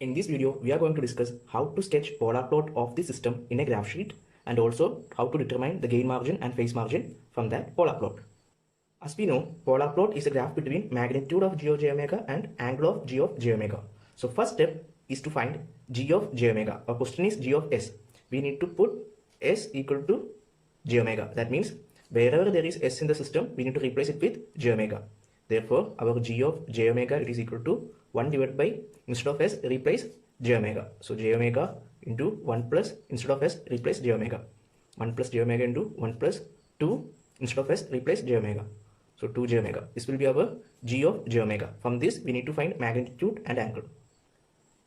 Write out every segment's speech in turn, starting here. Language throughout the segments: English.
In this video, we are going to discuss how to sketch polar plot of the system in a graph sheet and also how to determine the gain margin and phase margin from that polar plot. As we know, polar plot is a graph between magnitude of g of j omega and angle of g of j omega. So first step is to find g of j omega. Our question is g of s. We need to put s equal to j omega. That means wherever there is s in the system, we need to replace it with j omega. Therefore, our g of j omega it is equal to 1 divided by, instead of s, replace j omega. So j omega into 1 plus, instead of s, replace j omega. 1 plus j omega into 1 plus 2, instead of s, replace j omega. So 2 j omega. This will be our g of j omega. From this, we need to find magnitude and angle.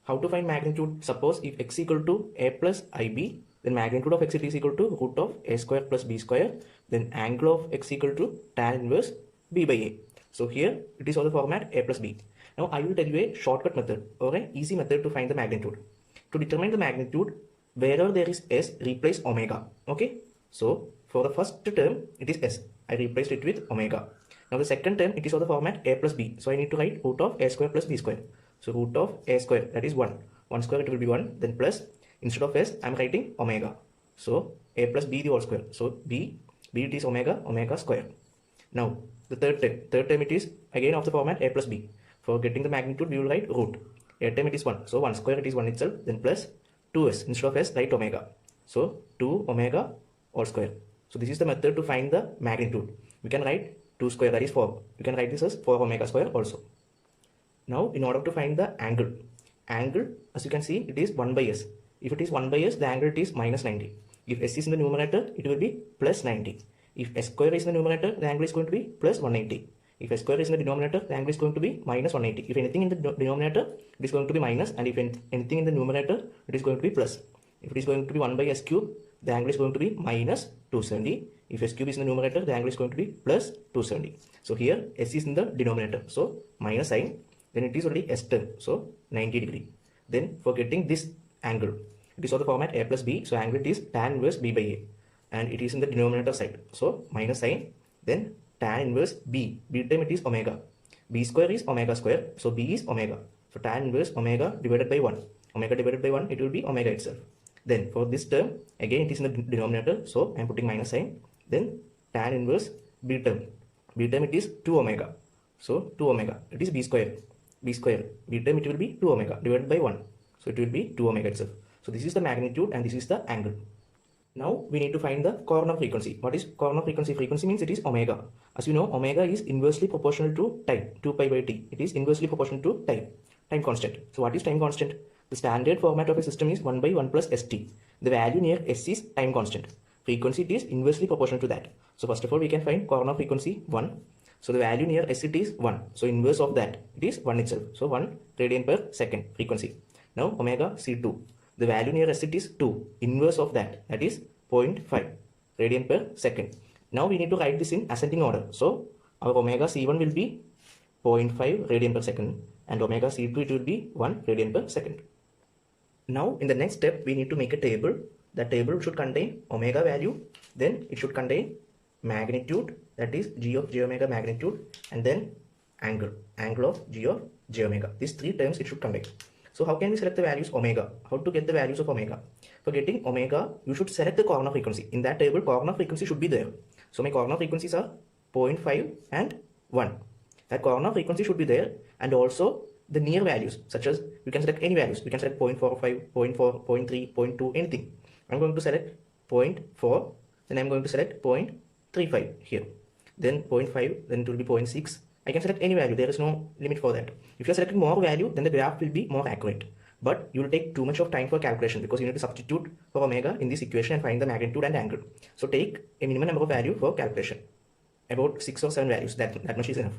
How to find magnitude? Suppose if x equal to a plus ib, then magnitude of x is equal to root of a square plus b square. Then angle of x equal to tan inverse b by a. So here it is all the format a plus b. Now I will tell you a shortcut method or an easy method to find the magnitude. To determine the magnitude, wherever there is s, replace omega. Okay. So for the first term, it is s. I replaced it with omega. Now the second term, it is all the format a plus b. So I need to write root of a square plus b square. So root of a square, that is 1. 1 square it will be 1. Then plus, instead of s, I am writing omega. So a plus b the whole square. So b it is omega, omega square. Now the third term it is again of the format a plus b. For getting the magnitude, we will write root. A term it is 1. So 1 square it is 1 itself. Then plus 2s. Instead of s, write omega. So 2 omega all square. So this is the method to find the magnitude. We can write 2 square, that is 4. You can write this as 4 omega square also. Now in order to find the angle, as you can see it is 1 by s. If it is 1 by s, the angle it is minus 90. If s is in the numerator, it will be plus 90. If s square is in the numerator, the angle is going to be plus 180. If s square is in the denominator, the angle is going to be minus 180. If anything in the denominator, it is going to be minus, and if anything in the numerator, it is going to be plus. If it is going to be 1 by s cube, the angle is going to be minus 270. If s cube is in the numerator, the angle is going to be plus 270. So here s is in the denominator, so minus sign, then it is already s term, so 90 degree. Then for getting this angle, it is of the format a plus b, so angle it is tan inverse b by a, and it is in the denominator side, so minus sign, then tan inverse b term it is omega, b square is omega square, so b is omega, so tan inverse omega divided by 1, omega divided by 1, it will be omega itself. Then for this term, again it is in the denominator, so I am putting minus sign, then tan inverse b term it is 2 omega, so 2 omega, it is b square, b term it will be 2 omega divided by 1, so it will be 2 omega itself. So this is the magnitude and this is the angle. Now we need to find the corner frequency. What is corner frequency? Frequency means it is omega. As you know, omega is inversely proportional to time, 2 pi by t. It is inversely proportional to time constant. So what is time constant? The standard format of a system is 1 by 1 plus st. The value near s is time constant. Frequency it is inversely proportional to that. So first of all, we can find corner frequency 1. So the value near s it is 1. So inverse of that, it is 1 itself. So 1 radian per second frequency. Now omega c2. The value near s it is 2. Inverse of that is 0.5 radian per second. Now we need to write this in ascending order. So our omega c1 will be 0.5 radian per second and omega c2 it will be 1 radian per second. Now in the next step, we need to make a table. That table should contain omega value, then it should contain magnitude, that is g of j omega magnitude, and then angle of g of j omega. These three terms it should contain. So how can we select the values omega? How to get the values of omega? For getting omega, you should select the corner frequency. In that table, corner frequency should be there. So my corner frequencies are 0.5 and 1. That corner frequency should be there, and also the near values, such as you can select any values. We can select 0.45, 0.4, 0.3, 0.2, anything. I'm going to select 0.4, then I'm going to select 0.35 here. Then 0.5, then it will be 0.6. I can select any value. There is no limit for that. If you are selecting more value, then the graph will be more accurate. But you will take too much of time for calculation because you need to substitute for omega in this equation and find the magnitude and angle. So take a minimum number of value for calculation. About 6 or 7 values. That much is enough.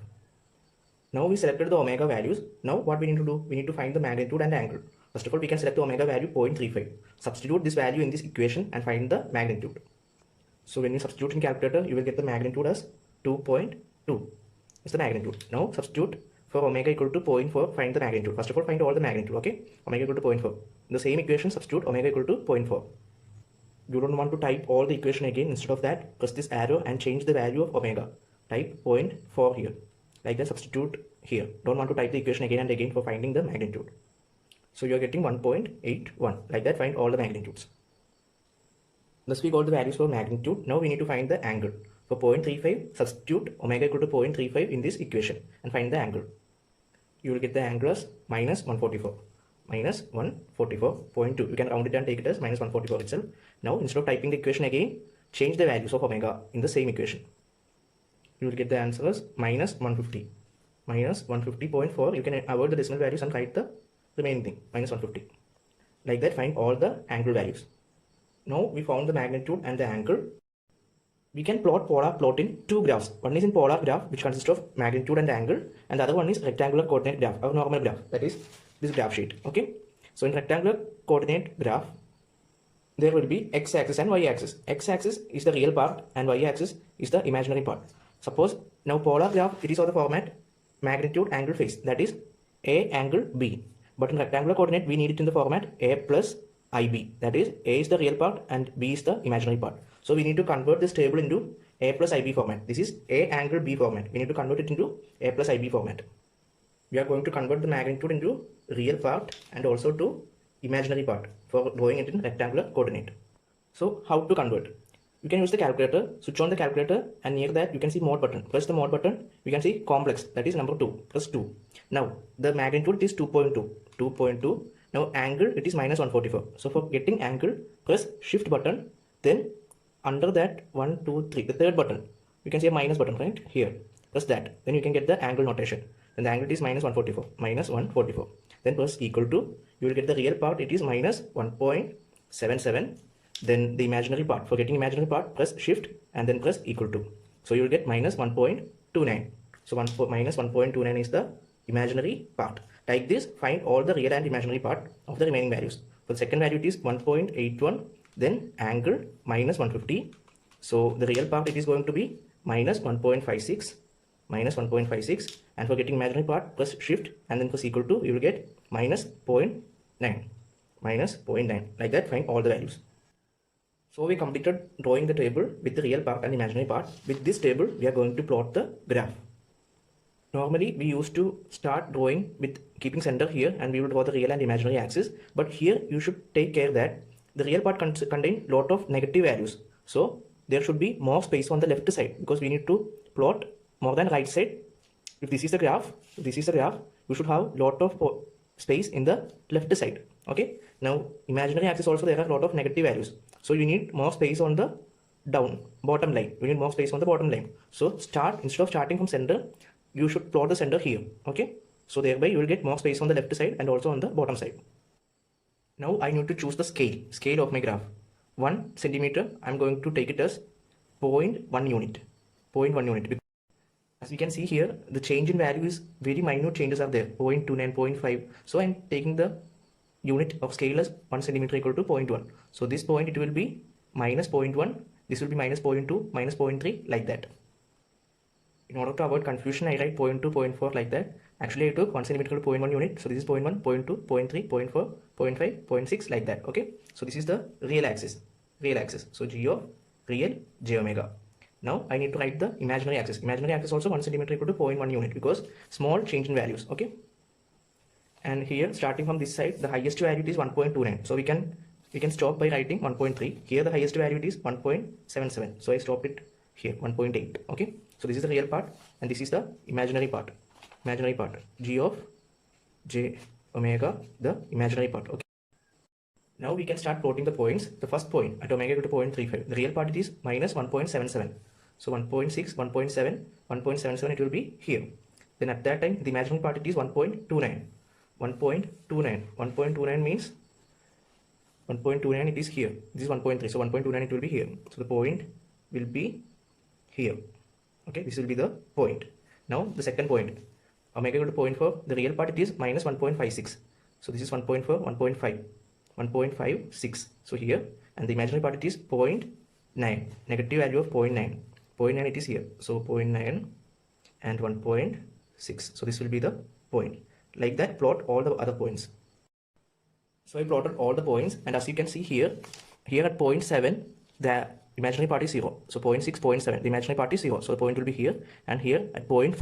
Now we selected the omega values. Now what we need to do? We need to find the magnitude and angle. First of all, we can select the omega value 0.35. Substitute this value in this equation and find the magnitude. So when you substitute in calculator, you will get the magnitude as 2.2. Is the magnitude. Now substitute for omega equal to 0.4, find the magnitude. First of all, find all the magnitude, okay? Omega equal to 0.4. In the same equation, substitute omega equal to 0.4. You don't want to type all the equation again. Instead of that, press this arrow and change the value of omega. Type 0.4 here. Like that, substitute here. Don't want to type the equation again and again for finding the magnitude. So you are getting 1.81. Like that, find all the magnitudes. Thus we got the values for magnitude. Now we need to find the angle. For 0.35, substitute omega equal to 0.35 in this equation and find the angle. You will get the angle as minus 144. Minus 144.2. You can round it and take it as minus 144 itself. Now instead of typing the equation again, change the values of omega in the same equation. You will get the answer as minus 150. Minus 150.4. You can avoid the decimal values and write the remaining thing, minus 150. Like that, find all the angle values. Now we found the magnitude and the angle. We can plot polar plot in two graphs. One is in polar graph, which consists of magnitude and angle, and the other one is rectangular coordinate graph, or normal graph, that is this graph sheet. Okay, so in rectangular coordinate graph, there will be x-axis and y-axis. X-axis is the real part and y-axis is the imaginary part. Suppose now polar graph, it is of the format magnitude angle phase, that is a angle b. But in rectangular coordinate, we need it in the format a plus ib, that is a is the real part and b is the imaginary part. So we need to convert this table into a plus ib format. This is a angle b format. We need to convert it into a plus ib format. We are going to convert the magnitude into real part and also to imaginary part for drawing it in rectangular coordinate. So how to convert? You can use the calculator, switch on the calculator, and near that you can see mod button. Press the mod button, we can see complex, that is number 2, press 2. Now the magnitude is 2.2, 2.2. Now angle, it is minus 144. So for getting angle, press shift button, then under that 1, 2, 3, the third button, you can see a minus button right here. Press that, then you can get the angle notation. Then the angle is minus 144, minus 144. Then press equal to, you will get the real part, it is minus 1.77. Then the imaginary part, for getting imaginary part, press shift and then press equal to. So you will get minus 1.29. So minus 1.29 is the imaginary part. Like this, find all the real and imaginary part of the remaining values. For the second value, it is 1.81. Then angle minus 150. So the real part, it is going to be minus 1.56. Minus 1.56. And for getting imaginary part, press shift and then press equal to, you will get minus 0.9. Minus 0.9. Like that, find all the values. So we completed drawing the table with the real part and imaginary part. With this table, we are going to plot the graph. Normally, we used to start drawing with keeping center here and we will draw the real and imaginary axis. But here, you should take care that the real part contains lot of negative values. So there should be more space on the left side because we need to plot more than right side. If this is the graph, you should have lot of space in the left side. Okay. Now, imaginary axis also there are a lot of negative values. So you need more space on the bottom line. You need more space on the bottom line. So instead of starting from center, you should plot the center here. Okay. So thereby you will get more space on the left side and also on the bottom side. Now I need to choose the scale of my graph. 1 centimeter, I'm going to take it as 0.1 unit. 0.1 unit. As we can see here, the change in value is very minute changes are there. 0.29, 0.5. So I'm taking the unit of scale as 1 centimeter equal to 0.1. So this point, it will be minus 0.1. This will be minus 0.2, minus 0.3, like that. In order to avoid confusion, I write 0.2, 0.4 like that. Actually, I took 1 centimeter equal to 0.1 unit. So this is 0.1, 0.2, 0.3, 0.4, 0.5, 0.6 like that. Okay. So this is the real axis. So G of real J omega. Now I need to write the imaginary axis. Imaginary axis also 1 centimeter equal to 0.1 unit because small change in values. Okay. And here, starting from this side, the highest value is 1.29. So we can stop by writing 1.3. Here the highest value is 1.77. So I stopped it here, 1.8. Okay. So this is the real part and this is the imaginary part. G of J omega, the imaginary part. Okay. Now we can start plotting the points. The first point at omega equal to 0.35. The real part it is minus 1.77. So 1.6, 1.7, 1.77 it will be here. Then at that time, the imaginary part it is 1.29. 1.29 means 1.29 it is here. This is 1.3. So 1.29 it will be here. So the point will be here. Okay, this will be the point. Now the second point, omega equal to 0.4. The real part it is minus 1.56. So this is 1.4, 1.5, 1.56. So here, and the imaginary part it is 0.9. Negative value of 0.9. 0.9 it is here. So 0.9 and 1.6. So this will be the point. Like that, plot all the other points. So I plotted all the points, and as you can see here at 0.7, the imaginary part is 0. So 0.6, 0.7, the imaginary part is 0. So the point will be here, and here at 0.5,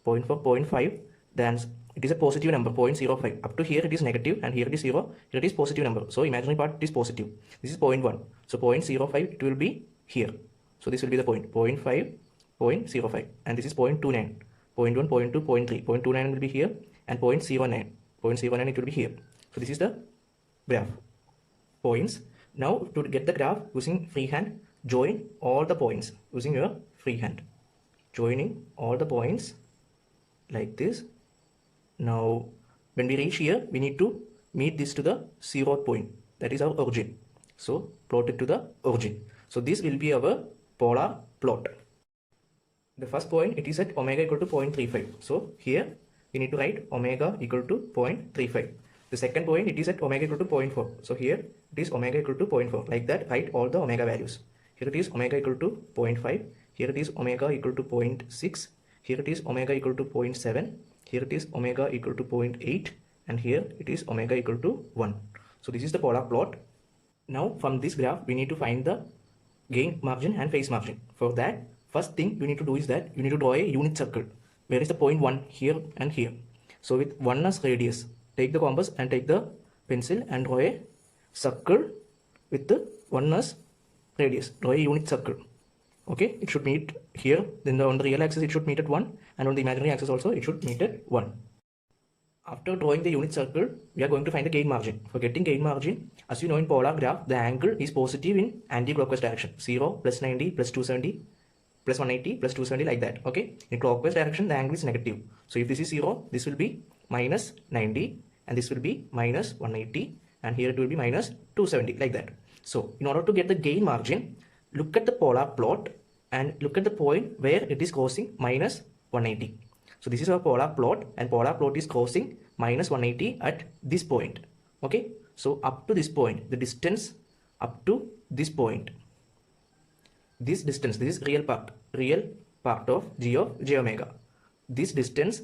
0.4, 0.5, then it is a positive number 0.05. Up to here it is negative, and here it is 0, here it is positive number. So imaginary part is positive. This is 0.1. So 0.05 it will be here. So this will be the point 0.5, 0.05, and this is 0.29, 0.1, 0.2, 0.3, 0.29 will be here, and 0.09, 0.09 it will be here. So this is the graph points. Now to get the graph using freehand, join all the points using your freehand, joining all the points like this. Now when we reach here, we need to meet this to the 0th point, that is our origin. So plot it to the origin. So this will be our polar plot. The first point, it is at omega equal to 0.35. So here we need to write omega equal to 0.35. The second point, it is at omega equal to 0.4. So here it is omega equal to 0.4. Like that, write all the omega values. Here it is omega equal to 0.5. Here it is omega equal to 0.6. Here it is omega equal to 0.7. Here it is omega equal to 0.8. And here it is omega equal to 1. So this is the polar plot. Now from this graph, we need to find the gain margin and phase margin. For that, first thing you need to do is that you need to draw a unit circle. Where is the point 1? Here and here. So with 1 as radius, take the compass and take the pencil and draw a circle with the 1 as radius. Draw a unit circle. Okay, it should meet here. Then on the real axis it should meet at 1, and on the imaginary axis also it should meet at 1. After drawing the unit circle, we are going to find the gain margin. For getting gain margin, as you know in polar graph, the angle is positive in anti-clockwise direction. 0, plus 90, plus 270, plus 180, plus 270, like that. Okay, in clockwise direction, the angle is negative. So if this is 0, this will be minus 90, and this will be minus 180, and here it will be minus 270, like that. So in order to get the gain margin, look at the polar plot and look at the point where it is crossing minus 180. So this is our polar plot, and polar plot is crossing minus 180 at this point. Okay, so up to this point, the distance up to this point, this distance, this is real part of g of j omega. This distance,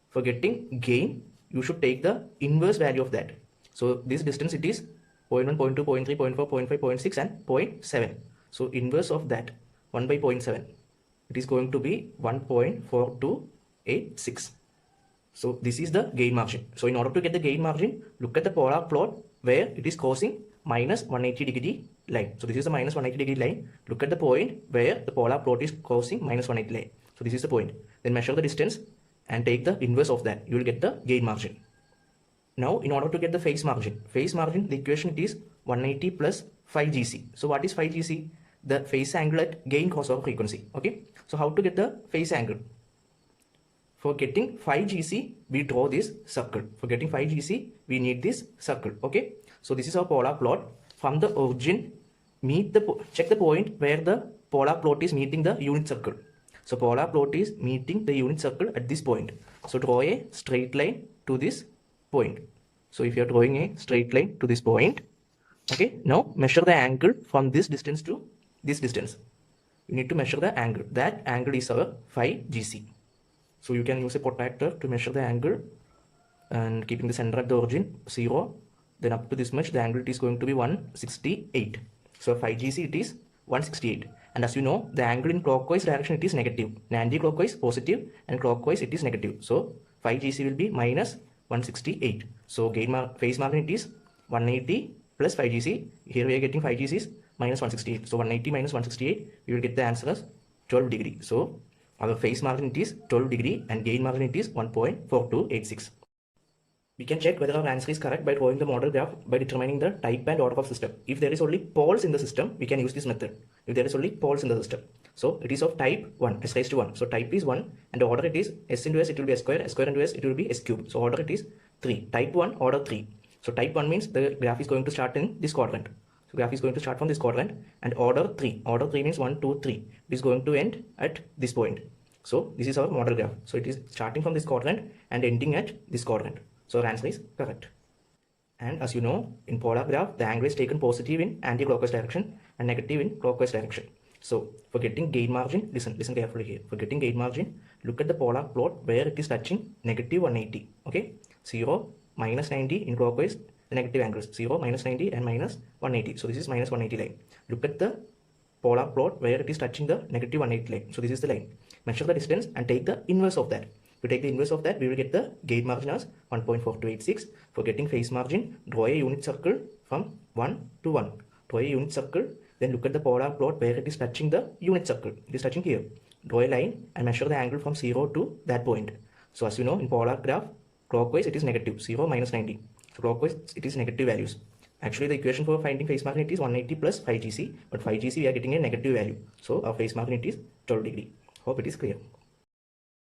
for getting gain, you should take the inverse value of that. So this distance, it is 0.1, 0.2, 0.3, 0.4, 0.5, 0.6 and 0.7. So inverse of that, 1 by 0.7, it is going to be 1.4286. So this is the gain margin. So in order to get the gain margin, look at the polar plot where it is crossing minus 180 degree line. So this is the minus 180 degree line. Look at the point where the polar plot is crossing minus 180 line. So this is the point. Then measure the distance and take the inverse of that. You will get the gain margin. Now in order to get the phase margin, the equation it is 180 plus 5gc. So what is 5gc? The phase angle at gain cos of frequency. Okay. So how to get the phase angle? For getting 5gc, we draw this circle. For getting 5gc, we need this circle. Okay. So this is our polar plot. From the origin, check the point where the polar plot is meeting the unit circle. So polar plot is meeting the unit circle at this point. So draw a straight line to this point. So if you are drawing a straight line to this point, okay, now measure the angle from this distance to this distance. You need to measure the angle. That angle is our 5gc. So you can use a protractor to measure the angle, and keeping the center at the origin 0, then up to this much, the angle it is going to be 168. So 5gc it is 168. And as you know, the angle in clockwise direction it is negative. In anti-clockwise positive, and clockwise it is negative. So 5gc will be minus 168. So phase margin it is 180 plus 5gc. Here we are getting 5gc is minus 168. So 180 minus 168, we will get the answer as 12 degree. So our phase margin it is 12 degree and gain margin it is 1.4286. We can check whether our answer is correct by drawing the model graph by determining the type and order of system. If there is only poles in the system, we can use this method. If there is only poles in the system, so it is of type 1, s raised to 1. So type is 1, and the order it is s into s, it will be s square into s, it will be s cube. So order it is 3. Type 1, order 3. So type 1 means the graph is going to start in this quadrant. So graph is going to start from this quadrant, and order 3. Order 3 means 1, 2, 3. It is going to end at this point. So this is our model graph. So it is starting from this quadrant and ending at this quadrant. So our answer is correct. And as you know, in polar graph, the angle is taken positive in anti-clockwise direction and negative in clockwise direction. So for getting gain margin, listen carefully here. For getting gain margin, look at the polar plot where it is touching negative 180. Okay, 0, minus 90 in clockwise, the negative angles 0, minus 90 and minus 180. So this is minus 180 line. Look at the polar plot where it is touching the negative 180 line. So this is the line. Measure the distance and take the inverse of that. To take the inverse of that, we will get the gain margin as 1.4286. For getting phase margin, draw a unit circle from 1 to 1. Draw a unit circle, then look at the polar plot where it is touching the unit circle. It is touching here. Draw a line and measure the angle from 0 to that point. So as you know, in polar graph, clockwise it is negative, 0 minus 90. So clockwise it is negative values. Actually, the equation for finding phase margin is 180 plus 5 GC, but 5 GC we are getting a negative value. So our phase margin is 12 degree. Hope it is clear.